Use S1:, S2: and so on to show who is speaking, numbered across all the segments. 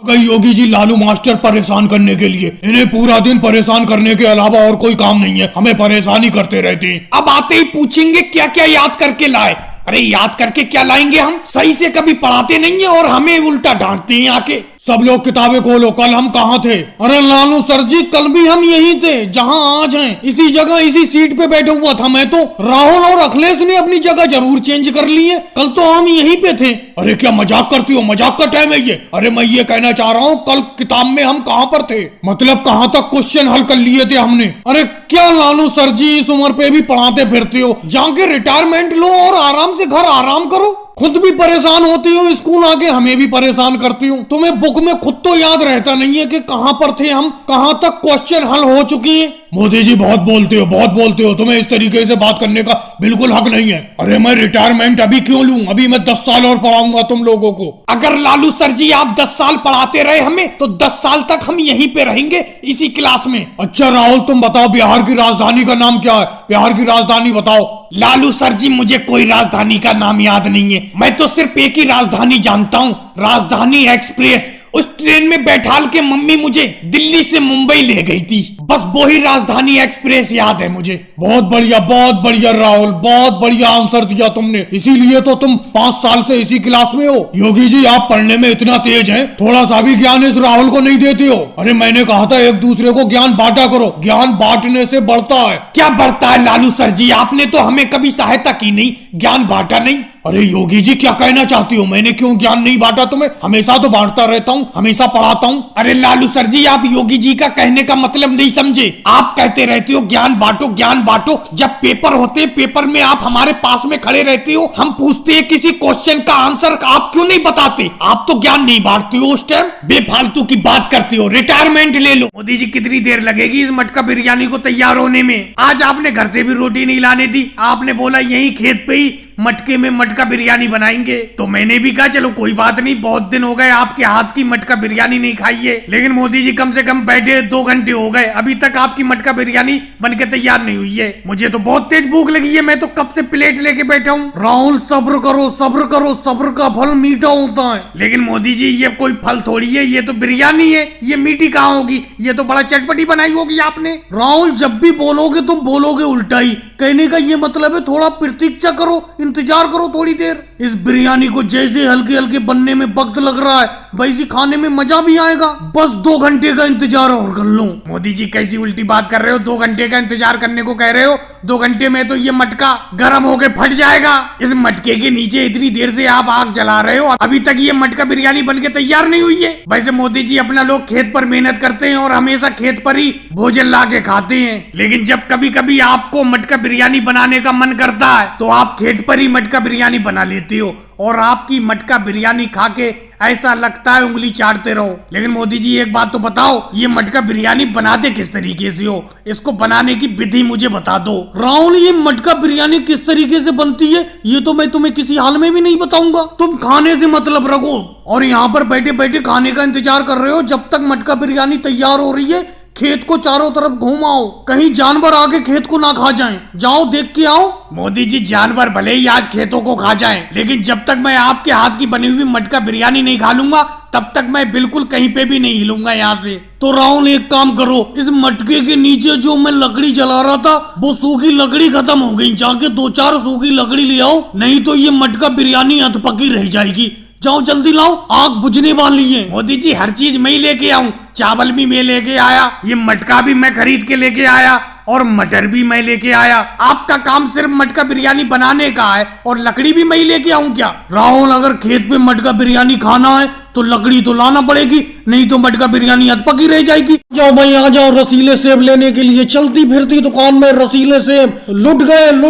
S1: गई योगी जी लालू मास्टर परेशान करने के लिए। इन्हें पूरा दिन परेशान करने के अलावा और कोई काम नहीं है, हमें परेशान ही करते रहते हैं।
S2: अब आते ही पूछेंगे क्या क्या याद करके लाए। अरे याद करके क्या लाएंगे, हम सही से कभी पढ़ाते नहीं है और हमें उल्टा डांटते हैं आके।
S1: सब लोग किताबें खोलो, कल हम कहाँ थे? अरे लालू सर जी कल भी हम यहीं थे जहाँ आज हैं, इसी जगह इसी सीट पे बैठे हुआ था मैं तो। राहुल और अखिलेश ने अपनी जगह जरूर चेंज कर ली है, कल तो हम यहीं पे थे। अरे क्या मजाक करती हो, मजाक का टाइम है ये। अरे मैं ये कहना चाह रहा हूँ कल किताब में हम कहाँ पर थे, मतलब कहाँ तक क्वेश्चन हल कर लिए थे हमने। अरे क्या लालू सर जी इस उम्र पे भी पढ़ाते फिरते हो, जाके रिटायरमेंट लो और आराम से घर आराम करो। खुद भी परेशान होती हो, स्कूल आके हमें भी परेशान करती हूँ। तुम्हें बुक में खुद तो याद रहता नहीं है कि कहाँ पर थे हम, कहाँ तक क्वेश्चन हल हो चुकी है। मोदी जी बहुत बोलते हो, बहुत बोलते हो, तुम्हें इस तरीके से बात करने का बिल्कुल हक नहीं है। अरे मैं रिटायरमेंट अभी क्यों लूं, अभी मैं 10 साल और पढ़ाऊंगा तुम लोगों को।
S2: अगर लालू सर जी आप 10 साल पढ़ाते रहे हमें तो 10 साल तक हम यहीं पे रहेंगे इसी क्लास में।
S1: अच्छा राहुल तुम बताओ बिहार की राजधानी का नाम क्या है, बिहार की राजधानी बताओ।
S2: लालू सर जी मुझे कोई राजधानी का नाम याद नहीं है, मैं तो सिर्फ एक ही राजधानी जानता हूँ, राजधानी एक्सप्रेस। उस ट्रेन में बैठाल के मम्मी मुझे दिल्ली से मुंबई ले गई थी, बस वो ही राजधानी एक्सप्रेस याद है मुझे।
S1: बहुत बढ़िया राहुल, बहुत बढ़िया आंसर दिया तुमने, इसीलिए तो तुम 5 साल से इसी क्लास में हो। योगी जी आप पढ़ने में इतना तेज हैं, थोड़ा सा भी ज्ञान इस राहुल को नहीं देते हो। अरे मैंने कहा था एक दूसरे को ज्ञान बांटा करो, ज्ञान बांटने से बढ़ता है।
S2: क्या बढ़ता है लालू सर जी, आपने तो हमें कभी सहायता की नहीं, ज्ञान बांटा नहीं।
S1: अरे योगी जी क्या कहना चाहती हो, मैंने क्यों ज्ञान नहीं बांटा तुम्हें, हमेशा तो बांटता रहता हूँ, हमेशा पढ़ाता हूँ।
S2: अरे लालू सर जी आप योगी जी का कहने का मतलब नहीं समझे, आप कहते रहते हो ज्ञान बांटो ज्ञान बांटो, जब पेपर होते पेपर में आप हमारे पास में खड़े रहते हो, हम पूछते हैं किसी क्वेश्चन का आंसर, आप क्यों नहीं बताते, आप तो ज्ञान नहीं बांटते हो उस टाइम, बेफालतू की बात करते हो। रिटायरमेंट ले लो। मोदी जी कितनी देर लगेगी इस मटका बिरयानी को तैयार होने में, आज आपने घर से भी रोटी नहीं लाने दी, आपने बोला यही खेत पे ही मटके में मटका बिरयानी बनाएंगे, तो मैंने भी कहा चलो कोई बात नहीं, बहुत दिन हो गए आपके हाथ की मटका बिरयानी नहीं खाई है। लेकिन मोदी जी कम से कम बैठे 2 घंटे हो गए, अभी तक आपकी मटका बिरयानी बनके तैयार नहीं हुई है। मुझे तो बहुत तेज भूख लगी है, मैं तो कब से प्लेट लेके बैठा हूँ।
S1: राहुल सब्र करो सब्र करो, सब्र का फल मीठा होता है।
S2: लेकिन मोदी जी ये कोई फल थोड़ी है, ये तो बिरयानी है, ये मीठी कहाँ होगी, ये तो बड़ा चटपटी बनाई होगी आपने।
S1: राहुल जब भी बोलोगे तुम बोलोगे उल्टा ही, कहने का ये मतलब है थोड़ा प्रतीक्षा करो, इंतजार करो थोड़ी देर। इस बिरयानी को जैसे हल्के हल्के बनने में वक्त लग रहा है वैसे खाने में मजा भी आएगा, बस 2 घंटे का इंतजार और कर लो।
S2: मोदी जी कैसी उल्टी बात कर रहे हो, 2 घंटे का इंतजार करने को कह रहे हो, 2 घंटे में तो ये मटका गर्म होके फट जाएगा। इस मटके के नीचे इतनी देर से आप आग जला रहे हो, अभी तक ये मटका बिरयानी बनके तैयार नहीं हुई है। वैसे मोदी जी अपना लोग खेत पर मेहनत करते हैं और हमेशा खेत पर ही भोजन ला के खाते हैं, लेकिन जब कभी कभी आपको मटका बिरयानी बनाने का मन करता है तो आप खेत पर ही मटका बिरयानी बना लेते हो, और आपकी मटका बिरयानी खा के ऐसा लगता है उंगली चाटते रहो। लेकिन मोदी जी एक बात तो बताओ, ये मटका बिरयानी बनाते किस तरीके से हो, इसको बनाने की विधि मुझे बता दो।
S1: राहुल ये मटका बिरयानी किस तरीके से बनती है ये तो मैं तुम्हें किसी हाल में भी नहीं बताऊंगा, तुम खाने से मतलब रखो और यहाँ पर बैठे बैठे खाने का इंतजार कर रहे हो जब तक मटका बिरयानी तैयार हो रही है। खेत को चारों तरफ घुमाओ, कहीं जानवर आके खेत को ना खा जाएं, जाओ देख के आओ।
S2: मोदी जी जानवर भले ही आज खेतों को खा जाएं, लेकिन जब तक मैं आपके हाथ की बनी हुई मटका बिरयानी नहीं खा लूंगा तब तक मैं बिल्कुल कहीं पे भी नहीं हिलूंगा यहाँ से।
S1: तो राहुल एक काम करो, इस मटके के नीचे जो मैं लकड़ी जला रहा था वो सूखी लकड़ी खत्म हो गई, जाके 2-4 सूखी लकड़ी ले आओ, नहीं तो ये मटका बिरयानी अधपकी रह जाएगी। जाओ जल्दी लाओ, आग बुझने वाली है।
S2: मोदी जी हर चीज मैं ही लेके आऊं, चावल भी मैं लेके आया, ये मटका भी मैं खरीद के लेके आया और मटर भी मैं लेके आया। आपका काम सिर्फ मटका बिरयानी बनाने का है और लकड़ी भी मैं ही लेके आऊं क्या?
S1: राहुल अगर खेत पे मटका बिरयानी खाना है तो लकड़ी तो लाना पड़ेगी, नहीं तो मटका बिरयानी अधपकी रह जाएगी। जाओ भाई आ जाओ रसीले सेब लेने के लिए, चलती फिरती दुकान में रसीले सेब लुट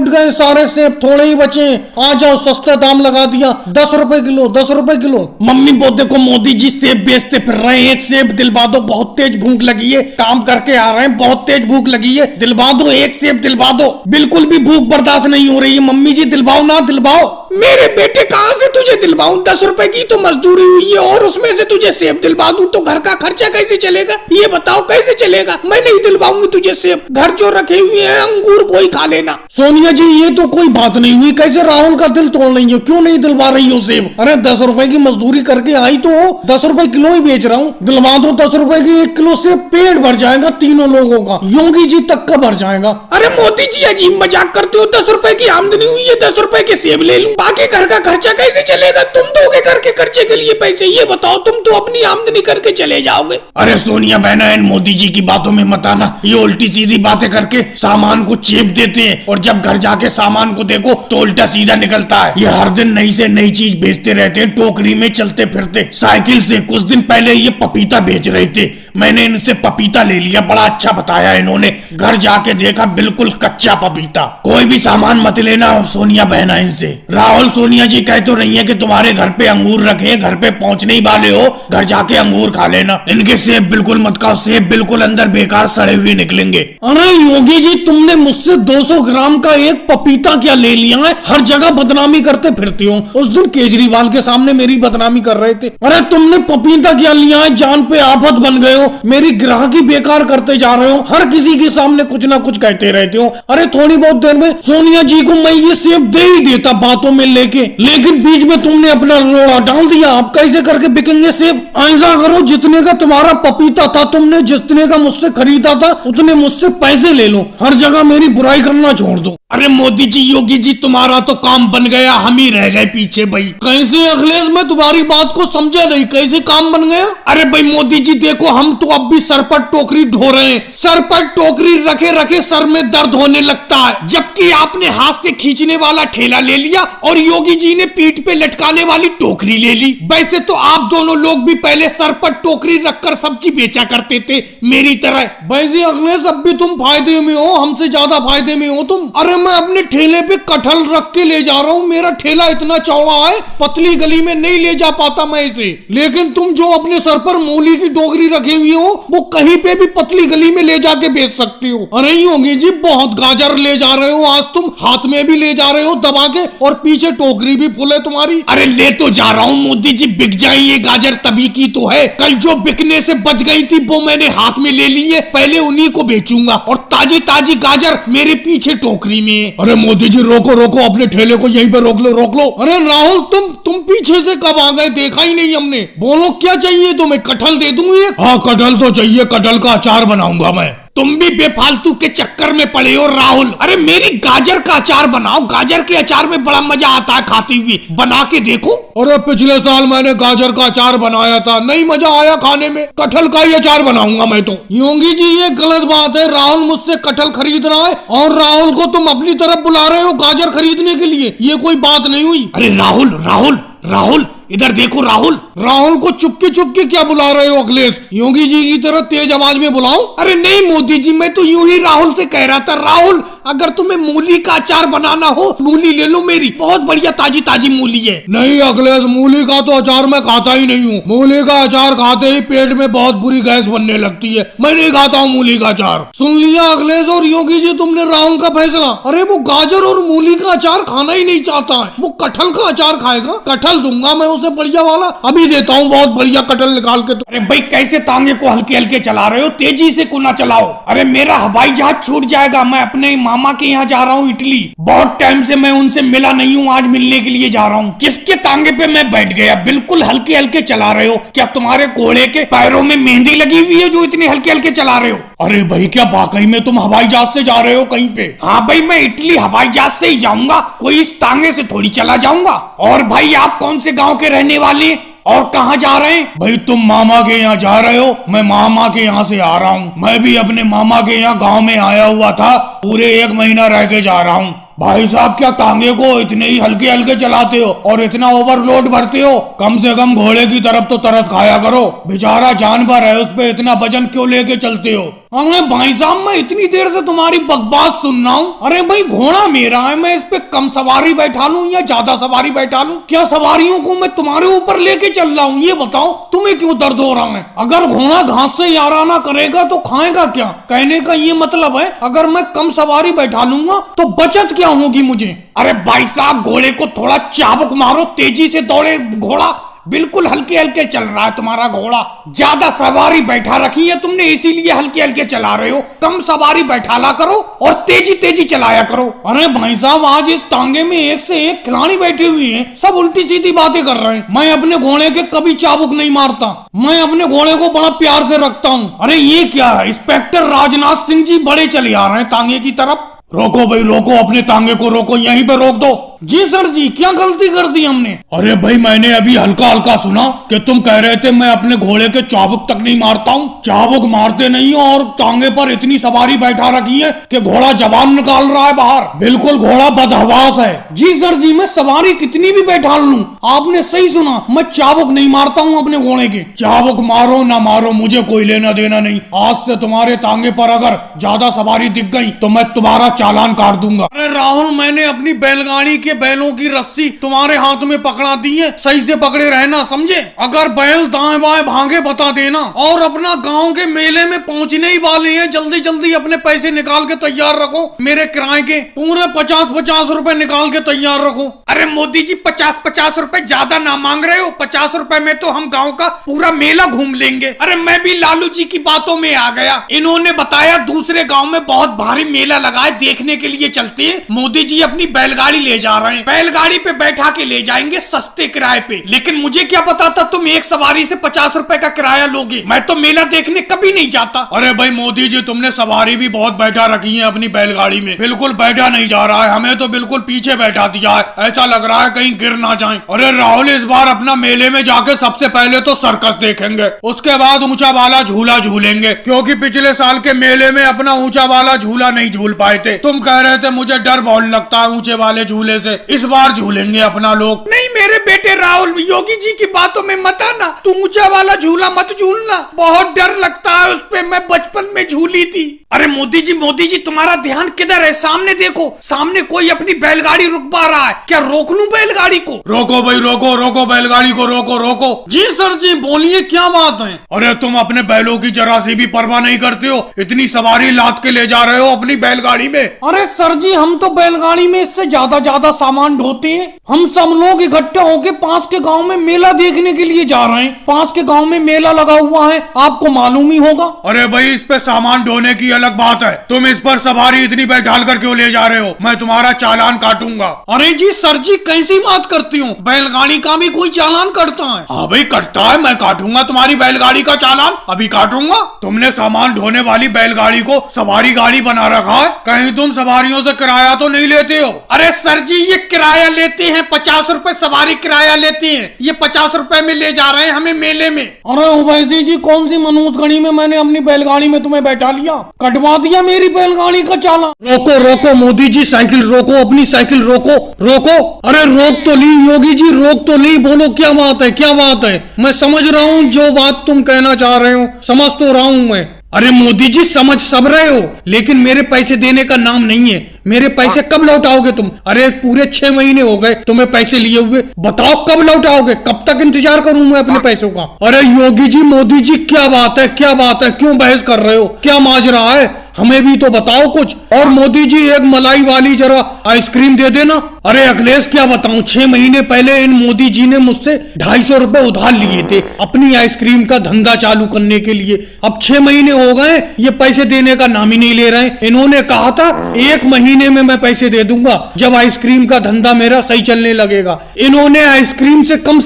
S1: गए सारे सेब, थोड़े ही बचे, आ जाओ सस्ता दाम लगा दिया, 10 रुपए किलो 10 रुपए किलो।
S2: मम्मी बोलते को मोदी जी सेब बेचते फिर रहे हैं, एक सेब दिलवा दो, बहुत तेज भूख लगी है, काम करके आ रहे हैं, बहुत तेज भूख लगी है, दिलवा दो एक सेब दिलवा दो। बिल्कुल भी भूख बर्दाश्त नहीं हो रही है मम्मी जी, दिलवाओ ना दिलवाओ। मेरे बेटे कहाँ से तुझे दिलवाऊं, 10 रुपए की तो मजदूरी हुई है और उसमें से तुझे सेब दिलवा दूं। दूं तो घर का खर्चा कैसे चलेगा? ये बताओ कैसे चलेगा? मैं नहीं दिलवाऊंगी तुझे सेब। घर जो रखे हुए हैं अंगूर वही खा लेना।
S1: सोनिया जी ये तो कोई बात नहीं हुई, कैसे राहुल का दिल तोड़ रही हो? क्यों नहीं दिलवा रही हो सेब? अरे 10 रुपए की मजदूरी करके आई तो 10 रुपए किलो ही बेच रहा हूँ, दिलवा दो 10 रुपए की 1 किलो सेब, पेट भर जाएगा तीनों लोगों का, योगी जी तक का भर जाएगा।
S2: अरे मोदी जी अजीब मजाक करते हो। 10 रुपए की आमदनी हुई है, 10 रुपए के सेब ले लूं, बाकी घर का खर्चा कैसे चलेगा? तुम दोगे घर के खर्चे के लिए पैसे? ये बताओ, तुम तो अपनी आमदनी करके चले जाओगे।
S1: अरे सोनिया बहना इन मोदी जी की बातों में मत आना, ये उल्टी सीधी बातें करके सामान को चेप देते हैं और जब घर जाके सामान को देखो तो उल्टा सीधा निकलता है। ये हर दिन नई से नई चीज बेचते रहते हैं, टोकरी में चलते फिरते साइकिल से। कुछ दिन पहले ये पपीता बेच रहे थे, मैंने इनसे पपीता ले लिया, बड़ा अच्छा बताया इन्होंने। घर जाके देखा बिल्कुल कच्चा पपीता। कोई भी सामान मत लेना सोनिया बहना इनसे। राहुल सोनिया जी कह तो रही है कि तुम्हारे घर पे अंगूर रखे, घर पे पहुंचने ही वाले हो, घर जाके अंगूर खा लेना। इनके सेब बिल्कुल मत खाओ, सेब बिल्कुल अंदर बेकार सड़े हुए निकलेंगे। अरे योगी जी तुमने मुझसे 200 ग्राम का एक पपीता क्या ले लिया है? हर जगह बदनामी करते फिरती हो। उस दिन केजरीवाल के सामने मेरी बदनामी कर रहे थे। अरे तुमने पपीता क्या लिया है? जान पे आफत बन गए हो, मेरी ग्राहकी बेकार करते जा रहे हो, हर किसी के सामने कुछ ना कुछ कहते रहते हो। अरे थोड़ी बहुत देर में सोनिया जी को मैं ये सेब दे ही देता बातों में लेके, लेकिन बीच में तुमने अपना रोड़ा डाल दिया। अब कैसे करके बिकेंगे सेब? ऐसा करो जितने का तुम्हारा पपीता था, तुमने जितने का मुझसे खरीदा था उतने मुझसे पैसे ले लो, हर जगह मेरी बुराई करना छोड़ दो।
S2: अरे मोदी जी योगी जी तुम्हारा तो काम बन गया, हम ही रह गए पीछे। भाई
S1: कैसे अखिलेश, मैं तुम्हारी बात को समझा नहीं, कैसे काम बन गया?
S2: अरे भाई मोदी जी देखो, हम तो अब भी सर पर टोकरी ढो रहे हैं। सर पर टोकरी रखे रखे सर में दर्द होने लगता है, जबकि आपने हाथ से खींचने वाला ठेला ले लिया और योगी जी ने पीठ पे लटकाने वाली टोकरी ले ली। वैसे तो आप दोनों लोग भी पहले सर पर टोकरी रखकर सब्जी बेचा करते थे मेरी तरह।
S1: वैसे अखिलेश अब भी तुम फायदे में हो, हमसे ज्यादा फायदे में हो तुम। अरे मैं अपने ठेले पे कटहल रख के ले जा रहा हूँ, मेरा ठेला इतना चौड़ा है, पतली गली में नहीं ले जा पाता मैं इसे। लेकिन तुम जो अपने सर पर मूली की टोकरी रखी हुई हो, वो कहीं पे भी पतली गली में ले जाके बेच सकती हो। अरे योगी जी बहुत गाजर ले जा रहे हो आज तुम, हाथ में भी ले जा रहे हो दबा के, और पीछे टोकरी भी फुल है तुम्हारी।
S2: अरे ले तो जा रहा हूँ मोदी जी, बिक जाए ये गाजर तभी की तो है। कल जो बिकने से बच गई थी वो मैंने हाथ में ले ली है, पहले उन्हीं को बेचूंगा, और ताजी ताजी गाजर मेरे पीछे टोकरी में है।
S1: अरे मोदी जी रोको रोको, अपने ठेले को यहीं पे रोक लो रोक लो। अरे राहुल तुम पीछे से कब आ गए, देखा ही नहीं हमने। बोलो क्या चाहिए तुम्हें? कटहल दे दूं ये? हाँ कटहल तो चाहिए, कटहल का अचार बनाऊंगा मैं।
S2: तुम भी बेफालतू के चक्कर में पड़े हो राहुल। अरे मेरी गाजर का अचार बनाओ, गाजर के अचार में बड़ा मजा आता है खाते हुए, बना के देखो।
S1: अरे पिछले साल मैंने गाजर का अचार बनाया था, नहीं मजा आया खाने में, कटहल का ही अचार बनाऊंगा मैं तो। योगी जी ये गलत बात है, राहुल मुझसे कटहल खरीद रहा है और राहुल को तुम अपनी तरफ बुला रहे हो गाजर खरीदने के लिए, ये कोई बात नहीं हुई।
S2: अरे राहुल राहुल राहुल इधर देखो राहुल।
S1: राहुल को चुपके क्या बुला रहे हो अखिलेश? योगी जी की तरह तेज आवाज में बुलाओ?
S2: अरे नहीं मोदी जी, मैं तो यूं ही राहुल से कह रहा था। राहुल अगर तुम्हें मूली का अचार बनाना हो, मूली ले लो, मेरी बहुत बढ़िया ताजी ताजी मूली है।
S1: नहीं अखिलेश, मूली का तो अचार मैं खाता ही नहीं हूँ। मूली का अचार खाते ही पेट में बहुत बुरी गैस बनने लगती है, मैं नहीं खाता हूँ मूली का अचार। सुन लिया अखिलेश और योगी जी तुमने राहुल का फैसला। अरे वो गाजर और मूली का अचार खाना ही नहीं चाहता है, वो कटहल का अचार खाएगा। कटहल दूंगा मैं उसे बढ़िया वाला, अभी देता हूँ बहुत बढ़िया कटहल निकाल के।
S2: अरे भाई कैसे तांगे को हल्के हल्के चला रहे हो, तेजी से को ना चलाओ। अरे मेरा हवाई जहाज छूट जाएगा, मैं अपने मामा के यहाँ जा रहा हूँ इटली। बहुत टाइम से मैं उनसे मिला नहीं हूँ, आज मिलने के लिए जा रहा हूँ। किसके तांगे पे मैं बैठ गया? बिल्कुल हल्के हल्के चला रहे हो। क्या तुम्हारे घोड़े के पैरों में मेहंदी लगी हुई है जो इतने हल्के हल्के चला रहे हो?
S1: अरे भाई क्या वाकई में तुम हवाई जहाज से जा रहे हो कहीं पे?
S2: हाँ भाई मैं इटली हवाई जहाज से ही जाऊंगा, कोई इस तांगे से थोड़ी चला जाऊंगा। और भाई आप कौन से गाँव के रहने वाले हैं और कहाँ जा रहे हैं?
S1: भाई तुम मामा के यहाँ जा रहे हो, मैं मामा के यहाँ से आ रहा हूँ। मैं भी अपने मामा के यहाँ गांव में आया हुआ था, पूरे 1 महीना रह के जा रहा हूँ। भाई साहब क्या तांगे को इतने ही हल्के हल्के चलाते हो और इतना ओवरलोड भरते हो? कम से कम घोड़े की तरफ तो तरस खाया करो, बेचारा जानवर है, उस पे इतना वजन क्यों लेके चलते हो? अरे भाई साहब मैं इतनी देर से तुम्हारी बकवास सुन रहा हूँ। अरे भाई घोड़ा मेरा है, मैं इस पे कम सवारी बैठा लूं या ज्यादा सवारी बैठा लूं? क्या सवारियों को मैं तुम्हारे ऊपर लेके चल रहा हूँ? ये बताओ तुम्हें क्यों दर्द हो रहा है? अगर घोड़ा घास से याराना करेगा तो खाएगा क्या? कहने का ये मतलब है अगर मैं कम सवारी बैठा लूंगा तो बचत क्या होगी मुझे?
S2: अरे भाई साहब घोड़े को थोड़ा चाबुक मारो, तेजी से दौड़े घोड़ा, बिल्कुल हल्के हल्के चल रहा है तुम्हारा घोड़ा। ज्यादा सवारी बैठा रखी है तुमने, इसीलिए हल्के हल्के चला रहे हो। कम सवारी बैठाला करो और तेजी तेजी चलाया करो।
S1: अरे भाई साहब, आज इस तांगे में एक से एक खिलाड़ी बैठे हुए हैं, सब उल्टी सीधी बातें कर रहे हैं। मैं अपने घोड़े के कभी चाबुक नहीं मारता, मैं अपने घोड़े को बड़ा प्यार से रखता हूँ। अरे ये क्या है, इंस्पेक्टर राजनाथ सिंह जी बड़े चले आ रहे हैं तांगे की तरफ।
S2: रोको भाई रोको, अपने तांगे को रोको, यहीं पे रोक दो।
S1: जी सर जी, क्या गलती कर दी हमने?
S2: अरे भाई मैंने अभी हल्का हल्का सुना कि तुम कह रहे थे मैं अपने घोड़े के चाबुक तक नहीं मारता हूँ। चाबुक मारते नहीं हो और टांगे पर इतनी सवारी बैठा रखी है कि घोड़ा जबान निकाल रहा है बाहर। बिल्कुल घोड़ा बदहवास है।
S1: जी सर जी, मैं सवारी कितनी भी बैठा लूं, आपने सही सुना, मैं चाबुक नहीं मारता हूँ अपने घोड़े के।
S2: चाबुक मारो ना मारो मुझे कोई लेना देना नहीं। आज से तुम्हारे तांगे पर अगर ज्यादा सवारी दिख गई तो मैं तुम्हारा चालान काट दूंगा।
S1: अरे राहुल, मैंने अपनी बैलगाड़ी के बैलों की रस्सी तुम्हारे हाथ में पकड़ा दी है, सही से पकड़े रहना, समझे? अगर बैल दाएं बाएं भागे बता देना। और अपना गांव के मेले में पहुंचने ही वाले हैं, जल्दी जल्दी अपने पैसे निकाल के तैयार रखो। मेरे किराए के पूरे 50-50 रुपए निकाल के तैयार रखो।
S2: अरे मोदी जी 50-50 रुपए ज्यादा ना मांग रहे हो? 50 रुपए में तो हम गाँव का पूरा मेला घूम लेंगे। अरे मैं भी लालू जी की बातों में आ गया। इन्होंने बताया दूसरे गाँव में बहुत भारी मेला लगा है, देखने के लिए चलते हैं। मोदी जी अपनी बैलगाड़ी ले जा रहे हैं, बैलगाड़ी पे बैठा के ले जाएंगे सस्ते किराए पे। लेकिन मुझे क्या पता था तुम एक सवारी से 50 रुपए का किराया लोगे। मैं तो मेला देखने कभी नहीं जाता।
S1: अरे भाई मोदी जी, तुमने सवारी भी बहुत बैठा रखी है अपनी बैलगाड़ी में, बिल्कुल बैठा नहीं जा रहा है। हमें तो बिल्कुल पीछे बैठा दिया है, ऐसा लग रहा है कहीं गिर ना जाए। अरे राहुल, इस बार अपना मेले में जाके सबसे पहले तो सर्कस देखेंगे, उसके बाद ऊंचा वाला झूला झूलेंगे, क्योंकि पिछले साल के मेले में अपना ऊंचा वाला झूला नहीं झूल पाए थे। तुम कह रहे थे मुझे डर बहुत लगता है ऊंचे वाले झूले से, इस बार झूलेंगे अपना लोग।
S2: नहीं मेरे बेटे राहुल, योगी जी की बातों में मत आना। तू ऊंचा वाला झूला मत झूलना, बहुत डर लगता है उस पे, मैं बचपन में झूली थी। अरे मोदी जी तुम्हारा ध्यान किधर है? सामने देखो, सामने कोई अपनी बैलगाड़ी रुकवा रहा है। क्या रोक लूं बैलगाड़ी को?
S1: रोको भाई रोको, रोको बैलगाड़ी को, रोको रोको। जी सर जी, बोलिए क्या बात है? अरे तुम अपने बैलों की जरा सी भी परवाह नहीं करते हो, इतनी सवारी लाद के ले जा रहे हो अपनी बैलगाड़ी में। अरे सर जी, हम तो बैलगाड़ी में इससे ज्यादा सामान ढोते हैं। हम सब लोग इकट्ठा होके पास के गांव में मेला देखने के लिए जा रहे हैं। पास के गांव में मेला लगा हुआ है, आपको मालूम ही होगा। अरे भाई, इस पे सामान ढोने की अलग बात है, तुम इस पर सवारी इतनी बैठाल कर क्यों ले जा रहे हो? मैं तुम्हारा चालान काटूंगा। अरे जी सर जी, कैसी बात करती हूँ, बैलगाड़ी का भी कोई चालान कटता है? हाँ भाई कटता है, मैं काटूंगा तुम्हारी बैलगाड़ी का चालान, अभी काटूंगा। तुमने सामान ढोने वाली बैलगाड़ी को सवारी गाड़ी बना रखा है, कहीं तुम सवारियों से किराया तो नहीं लेते हो?
S2: अरे सर जी, ये किराया लेते हैं, 50 रुपए सवारी किराया लेते हैं। ये 50 रुपए में ले जा रहे हैं हमें मेले में।
S1: अरे उवैसी जी, कौन सी मनुष्यगढ़ी में मैंने अपनी बैलगाड़ी में तुम्हें बैठा लिया, कटवा दिया मेरी बैलगाड़ी का चालान। रोको रोको मोदी जी, साइकिल रोको, अपनी साइकिल रोको रोको। अरे रोक तो ली योगी जी, रोक तो ली, बोलो क्या बात है, क्या बात है? मैं समझ रहा हूँ जो बात तुम कहना चाह रहे हो, समझ तो रहा हूँ मैं।
S2: अरे मोदी जी, समझ सब रहे हो, लेकिन मेरे पैसे देने का नाम नहीं है। मेरे पैसे कब लौटाओगे तुम? अरे पूरे 6 महीने हो गए तुम्हें पैसे लिए हुए, बताओ कब लौटाओगे? कब तक इंतजार करूं मैं अपने पैसों का?
S1: अरे योगी जी, मोदी जी, क्या बात है, क्या बात है, क्यों बहस कर रहे हो, क्या माजरा है, हमें भी तो बताओ कुछ। और मोदी जी, एक मलाई वाली जरा आइसक्रीम दे देना। अरे अखिलेश, क्या बताऊं, 6 महीने पहले इन मोदी जी ने मुझसे 250 रुपए उधार लिए थे अपनी आइसक्रीम का धंधा चालू करने के लिए। अब 6 महीने हो गए, ये पैसे देने का नाम ही नहीं ले रहे हैं। इन्होंने कहा था 1 महीने में मैं पैसे दे दूंगा, जब आइसक्रीम का धंधा मेरा सही चलने लगेगा। इन्होंने आइसक्रीम से कम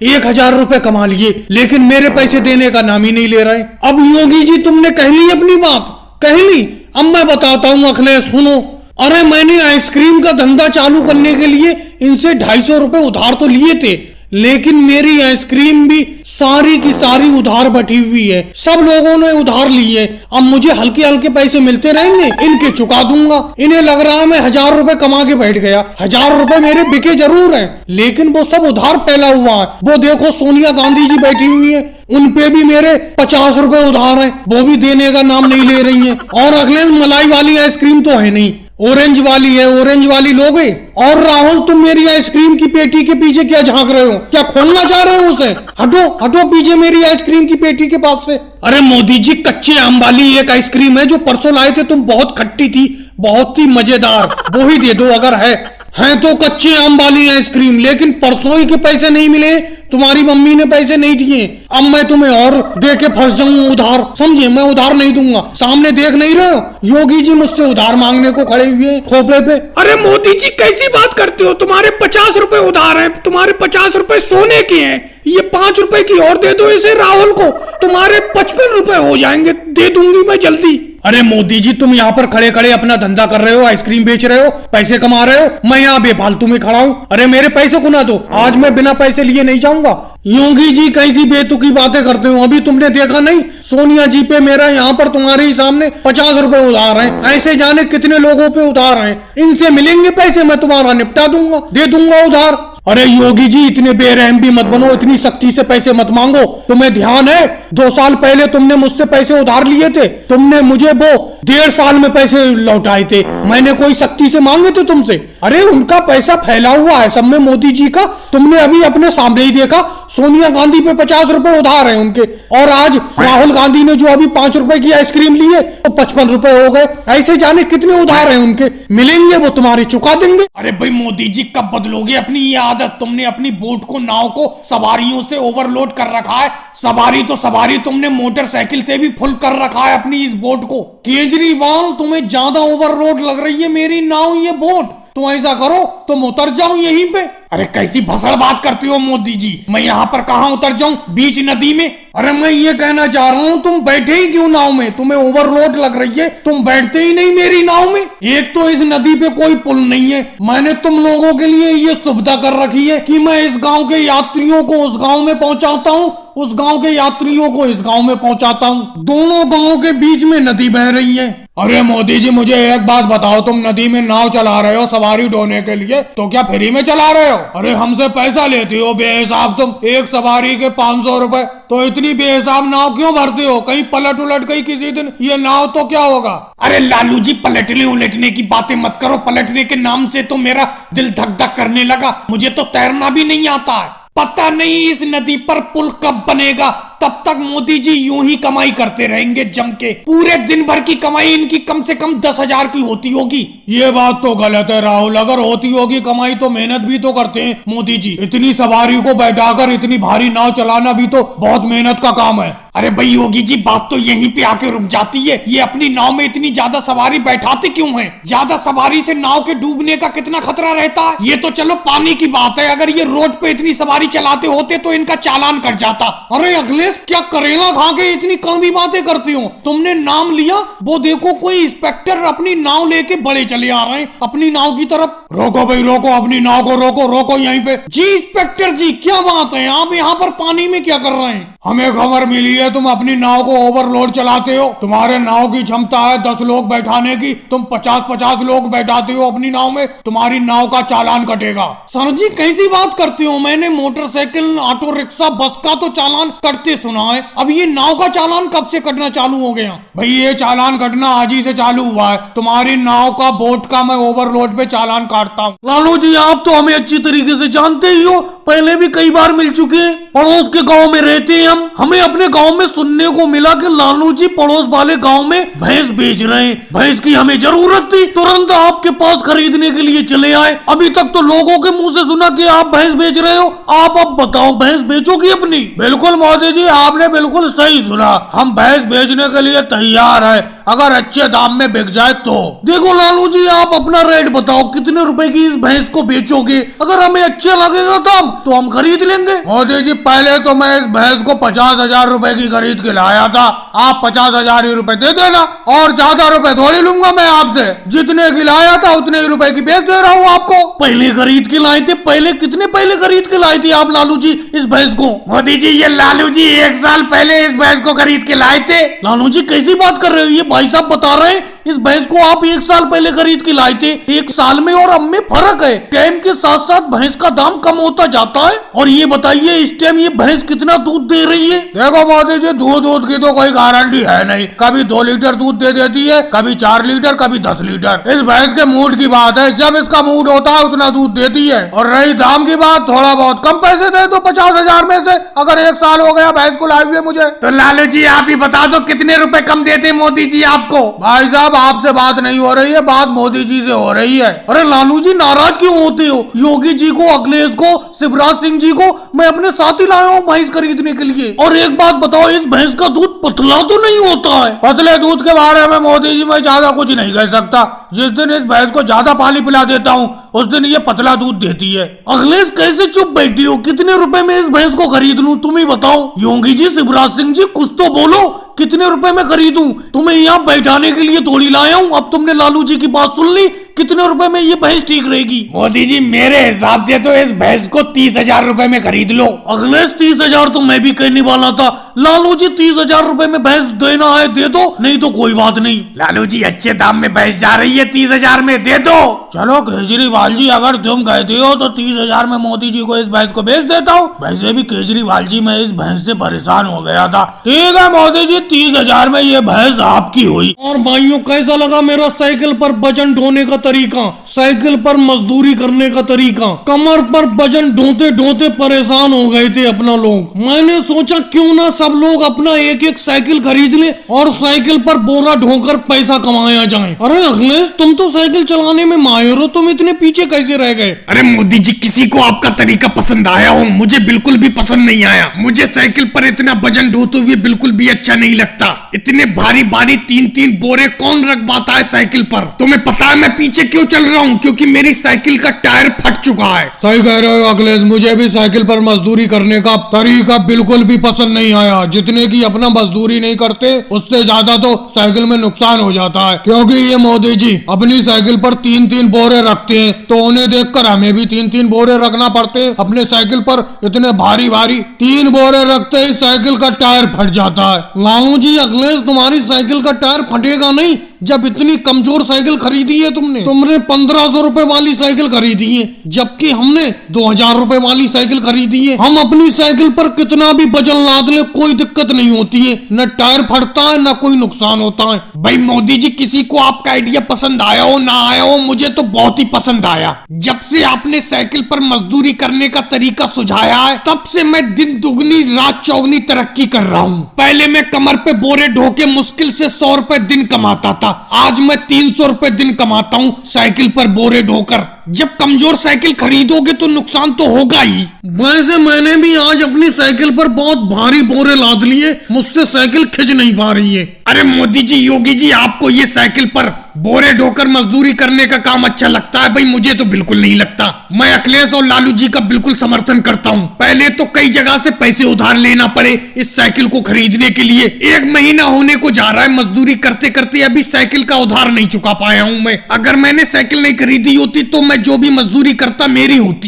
S1: 1000 रुपए कमा लिए, लेकिन मेरे पैसे देने का नाम ही नहीं ले रहे। अब योगी जी, तुमने कह ली अपनी बात, कह ली। अब मैं बताता हूँ अखिलेश, सुनो। अरे मैंने आइसक्रीम का धंधा चालू करने के लिए इनसे 250 रुपए उधार तो लिए थे, लेकिन मेरी आइसक्रीम भी सारी की सारी उधार बैठी हुई है, सब लोगों ने उधार लिए। अब मुझे हल्के हल्के पैसे मिलते रहेंगे, इनके चुका दूंगा। इन्हें लग रहा है मैं 1000 रुपए कमा के बैठ गया। 1000 रुपए मेरे बिके जरूर हैं, लेकिन वो सब उधार फैला हुआ है। वो देखो सोनिया गांधी जी बैठी हुई है, उनपे भी मेरे 50 रुपए उधार हैं, वो भी देने का नाम नहीं ले रही हैं। और अगले मलाई वाली आइसक्रीम तो है नहीं, ऑरेंज वाली है, ऑरेंज वाली लोगे। और राहुल, तुम मेरी आइसक्रीम की पेटी के पीछे क्या झांक रहे हो, क्या खोलना चाह रहे हो उसे? हटो हटो पीछे मेरी आइसक्रीम की पेटी के पास से। अरे मोदी जी, कच्चे आम वाली एक आइसक्रीम है जो परसों लाए थे तुम, बहुत खट्टी थी, बहुत ही मजेदार, वो ही दे दो अगर है। हैं तो कच्चे आम वाली आइसक्रीम, लेकिन परसों ही के पैसे नहीं मिले, तुम्हारी मम्मी ने पैसे नहीं दिए। अब मैं तुम्हें और दे के फंस जाऊं उधार, समझे? मैं उधार नहीं दूंगा, सामने देख नहीं रहे हो योगी जी मुझसे उधार मांगने को खड़े हुए खोपड़े पे।
S2: अरे मोदी जी कैसी बात करते हो, तुम्हारे 50 रुपए उधार हैं, तुम्हारे 50 रुपए सोने के हैं, ये 5 रुपए की और दे दो इसे राहुल को, तुम्हारे 55 रुपए हो जाएंगे, दे दूंगी मैं जल्दी।
S1: अरे मोदी जी तुम यहाँ पर खड़े खड़े अपना धंधा कर रहे हो, आइसक्रीम बेच रहे हो, पैसे कमा रहे हो, मैं यहाँ बेफालतू में खड़ा हूँ। अरे मेरे पैसे को ना दो, आज मैं बिना पैसे लिए नहीं जाऊंगा। योगी जी कैसी बेतुकी बातें करते हो, अभी तुमने देखा नहीं सोनिया जी पे मेरा यहाँ पर तुम्हारे ही सामने 50 रुपए उधार हैं, ऐसे जाने कितने लोगों पे उधार हैं, इनसे मिलेंगे पैसे, मैं तुम्हारा निपटा दूंगा, दे दूंगा उधार। अरे योगी जी इतने बेरहम भी मत बनो, इतनी सख्ती से पैसे मत मांगो। तुम्हें ध्यान है 2 साल पहले तुमने मुझसे पैसे उधार लिए थे, तुमने मुझे वो 1.5 साल में पैसे लौटाए थे, मैंने कोई सख्ती से मांगे थे तुमसे? अरे उनका पैसा फैला हुआ है सब में मोदी जी का, तुमने अभी अपने सामने ही देखा सोनिया गांधी पे 50 रुपए उधार है उनके, और आज राहुल गांधी ने जो अभी 5 रुपए की आइसक्रीम ली है तो 55 रुपए हो गए, ऐसे जाने कितने उधार है उनके, मिलेंगे वो तुम्हारे, चुका देंगे।
S2: अरे भाई मोदी जी कब बदलोगे अपनी ये आदत, तुमने अपनी बोट को, नाव को सवारियों से ओवरलोड कर रखा है, सवारी तो सवारी तुमने मोटरसाइकिल से भी फुल कर रखा है अपनी इस बोट को।
S1: केजरीवाल तुम्हें ज्यादा ओवरलोड लग रही है मेरी नाव ये बोट, तुम ऐसा करो तुम उतर जाओ यहीं पे।
S2: अरे कैसी भसड़ बात करती हो मोदी जी, मैं यहाँ पर कहाँ उतर जाऊं, बीच नदी में?
S1: अरे मैं ये कहना चाह रहा हूँ तुम बैठे ही क्यों नाव में, तुम्हें ओवरलोड लग रही है, तुम बैठते ही नहीं मेरी नाव में। एक तो इस नदी पे कोई पुल नहीं है, मैंने तुम लोगों के लिए ये सुविधा कर रखी है कि मैं इस गांव के यात्रियों को उस गांव में पहुंचाता हूँ, उस गांव के यात्रियों को इस गांव में पहुंचाता हूँ, दोनों गांवों के बीच में नदी बह रही है।
S2: अरे मोदी जी मुझे एक बात बताओ, तुम नदी में नाव चला रहे हो सवारी ढोने के लिए, तो क्या फ्री में चला रहे हो? अरे हमसे पैसा लेते हो बेहिसाब, तुम एक सवारी के 500 रुपए, तो इतनी बेहिसाब नाव क्यों भरते हो? कहीं पलट उलट गई किसी दिन ये नाव तो क्या होगा? अरे लालू जी पलटने उलटने की बातें मत करो, पलटने के नाम से तो मेरा दिल धक धक करने लगा, मुझे तो तैरना भी नहीं आता है। पता नहीं इस नदी पर पुल कब बनेगा, तब तक मोदी जी यूं ही कमाई करते रहेंगे जम के, पूरे दिन भर की कमाई इनकी कम से कम 10,000 की होती होगी।
S1: ये बात तो गलत है राहुल, अगर होती होगी कमाई तो मेहनत भी तो करते हैं मोदी जी, इतनी सवारी को बैठाकर इतनी भारी नाव चलाना भी तो बहुत मेहनत का काम है।
S2: अरे भाई योगी जी बात तो यहीं पे आके रुक जाती है, ये अपनी नाव में इतनी ज्यादा सवारी बैठाते क्यों हैं? ज्यादा सवारी से नाव के डूबने का कितना खतरा रहता है? ये तो चलो पानी की बात है, अगर ये रोड पे इतनी सवारी चलाते होते तो इनका चालान कट जाता।
S1: अरे अखिलेश क्या करेगा खा के इतनी कड़वी बातें करती हो, तुमने नाम लिया वो देखो कोई इंस्पेक्टर अपनी नाव लेके बड़े चले आ रहे हैं अपनी नाव की तरफ।
S2: रोको भाई रोको, अपनी नाव को रोको, रोको यहीं पे।
S1: जी इंस्पेक्टर जी क्या बात है, आप यहाँ पर पानी में क्या कर रहे हैं?
S2: हमें खबर मिली है तुम अपनी नाव को ओवरलोड चलाते हो, तुम्हारे नाव की क्षमता है 10 लोग बैठाने की, तुम 50-50 लोग बैठाते हो अपनी नाव में, तुम्हारी नाव का चालान कटेगा।
S1: सर जी कैसी बात करते हो, मैंने मोटरसाइकिल, ऑटो रिक्शा, बस का तो चालान कटते सुना है, अब ये नाव का चालान कब से कटना चालू हो गया?
S2: भाई ये चालान कटना आज ही से चालू हुआ है, तुम्हारी नाव का, बोट का मैं ओवरलोड पे चालान काटता हूँ।
S1: लालू जी आप तो हमें अच्छी तरीके से जानते ही हो, पहले भी कई बार मिल चुके हैं, पड़ोस के गांव में रहते हैं हम, हमें अपने गांव में सुनने को मिला कि लालू जी पड़ोस वाले गांव में भैंस बेच रहे हैं, भैंस की हमें जरूरत थी, तुरंत आपके पास खरीदने के लिए चले आए। अभी तक तो लोगों के मुंह से सुना कि आप भैंस बेच रहे हो, आप अब बताओ भैंस बेचोगी अपनी?
S2: बिल्कुल मोदी जी आपने बिल्कुल सही सुना, हम भैंस बेचने के लिए तैयार है, अगर अच्छे दाम में बिक जाए तो।
S1: देखो लालू जी आप अपना रेट बताओ, कितने रुपए की इस भैंस को बेचोगे? अगर हमें अच्छा लगेगा तो हम खरीद लेंगे।
S2: मोदी जी पहले तो मैं इस भैंस को 50,000 रुपए की खरीद के लाया था, आप 50,000 ही रुपए दे देना, और ज्यादा रुपए थोड़ी लूंगा मैं आपसे, जितने की लाया था उतने ही रुपए की बेच दे रहा हूँ आपको।
S1: पहले खरीद के लाए थे, पहले कितने पहले खरीद के लाए थे आप लालू जी इस भैंस को?
S2: मोदी जी ये लालू जी 1 साल पहले इस भैंस को खरीद के लाए थे।
S1: लालू जी कैसी बात कर रहे हो, ये भाई साहब बता रहे हैं इस भैंस को आप 1 साल पहले खरीद के लाए थे। 1 साल में और अब में फर्क है, टाइम के साथ साथ भैंस का दाम कम होता जाता है। और ये बताइए इस टाइम ये भैंस कितना दूध दे रही है?
S2: देखो मोदी जी दूध की तो कोई गारंटी है नहीं, कभी 2 लीटर दूध दे देती है, कभी 4 लीटर, कभी 10 लीटर, इस भैंस के मूड की बात है, जब इसका मूड होता है उतना दूध देती है। और रही दाम की बात, थोड़ा बहुत कम पैसे दे दो 50,000 में से, अगर 1 साल हो गया भैंस को लाए हुए मुझे।
S1: तो लालू जी आप ही बता दो कितने रुपए कम देते मोदी जी आपको?
S2: भाई साहब
S1: साहब आपसे बात नहीं हो रही है, बात मोदी जी से हो रही है। अरे लालू जी नाराज क्यों होते हो? योगी जी को, अखिलेश को, शिवराज सिंह जी को मैं अपने साथ ही लाया हूँ भैंस खरीदने के लिए। और एक बात बताओ, इस भैंस का दूध पतला तो नहीं होता है? पतले दूध के बारे में मोदी जी मैं ज्यादा कुछ नहीं कह सकता। जिस दिन इस भैंस को ज्यादा पानी पिला देता हूँ उस दिन ये पतला दूध देती है। अखिलेश कैसे चुप बैठी हो? कितने रुपए में इस भैंस को खरीद लूं तुम ही बताओ। योगी जी, शिवराज सिंह जी कुछ तो बोलो, कितने रुपए में खरीदूं? तुम्हें यहाँ बैठाने के लिए थोड़ी लाया हूँ। अब तुमने लालू जी की बात सुन ली, कितने रुपए में ये भैंस ठीक रहेगी?
S2: मोदी जी मेरे हिसाब से तो इस भैंस को 30,000 रुपए में खरीद लो।
S1: अखिलेश 30,000 तो मैं भी कहने वाला था। लालू जी 30,000 रुपए में भैंस देना है दे दो, नहीं तो कोई बात नहीं।
S2: लालू जी अच्छे दाम में भैंस जा रही है, 30,000 में दे दो।
S1: चलो केजरीवाल जी, अगर तुम कहते हो तो 30,000 में मोदी जी को इस भैंस को बेच देता हूँ। वैसे भी केजरीवाल जी मैं इस भैंस से परेशान हो गया था। ठीक है मोदी जी, 30,000 में ये भैंस आपकी हुई। और भाइयों कैसा लगा मेरा साइकिल पर वजन ढोने का तरीका, साइकिल पर मजदूरी करने का तरीका? कमर पर वजन ढोते ढोते परेशान हो गए थे अपना लोग। मैंने सोचा क्यों ना सब लोग अपना एक एक साइकिल खरीद ले और साइकिल पर बोरा ढोकर पैसा कमाया जाए। अरे अखिलेश, तुम तो साइकिल चलाने में माहिर हो, तुम इतने पीछे कैसे रह गए?
S2: अरे मोदी जी, किसी को आपका तरीका पसंद आया हो, मुझे बिल्कुल भी पसंद नहीं आया। मुझे साइकिल पर इतना वजन ढोते हुए बिल्कुल भी अच्छा नहीं लगता। इतने भारी भारी 3-3 बोरे कौन रख पाता है साइकिल पर? तुम्हें पता है मैं पीछे क्यों चल रहा हूँ? क्योंकि मेरी साइकिल का टायर फट चुका है।
S1: सही कह रहे हो अखिलेश, मुझे भी साइकिल पर मजदूरी करने का तरीका बिल्कुल भी पसंद नहीं आया। जितने की अपना मजदूरी नहीं करते उससे ज्यादा तो साइकिल में नुकसान हो जाता है। क्योंकि ये मोदी जी अपनी साइकिल पर 3-3 बोरे रखते हैं, तो उन्हें देखकर हमें भी 3-3 बोरे रखना पड़ते हैं अपने साइकिल पर। इतने भारी भारी 3 बोरे रखते ही साइकिल का टायर फट जाता है। लालू जी, अखिलेश तुम्हारी साइकिल का टायर फटेगा नहीं जब इतनी कमजोर साइकिल खरीदी है तुमने। 1500 रुपए वाली साइकिल खरीदी है, जबकि हमने 2000 रुपए वाली साइकिल खरीदी है। हम अपनी साइकिल पर कितना भी वजन लाद ले कोई दिक्कत नहीं होती है, न टायर फटता है न कोई नुकसान होता है।
S2: भाई मोदी जी, किसी को आपका आइडिया पसंद आया हो ना आया हो, मुझे तो बहुत ही पसंद आया। जब से आपने साइकिल पर मजदूरी करने का तरीका सुझाया है तब से मैं दिन दुगनी रात चौगनी तरक्की कर रहा हूँ। पहले मैं कमर पे बोरे ढो के मुश्किल से 100 रुपए दिन कमाता था, आज मैं 300 रुपए दिन कमाता हूँ साइकिल पर बोरे ढोकर। जब कमजोर साइकिल खरीदोगे तो नुकसान तो होगा ही।
S1: वैसे मैंने भी आज अपनी साइकिल पर बहुत भारी बोरे लाद लिए, मुझसे साइकिल खिंच नहीं पा रही है।
S2: अरे मोदी जी, योगी जी, आपको ये साइकिल पर बोरे ढोकर मजदूरी करने का काम अच्छा लगता है? भाई मुझे तो बिल्कुल नहीं लगता। मैं अखिलेश और लालू जी का बिल्कुल समर्थन करता हूँ। पहले तो कई जगह से पैसे उधार लेना पड़े इस साइकिल को खरीदने के लिए। 1 महीना होने को जा रहा है मजदूरी करते करते, अभी साइकिल का उधार नहीं चुका पाया हूँ मैं। अगर मैंने साइकिल नहीं खरीदी होती तो मैं जो भी मजदूरी करता मेरी होती।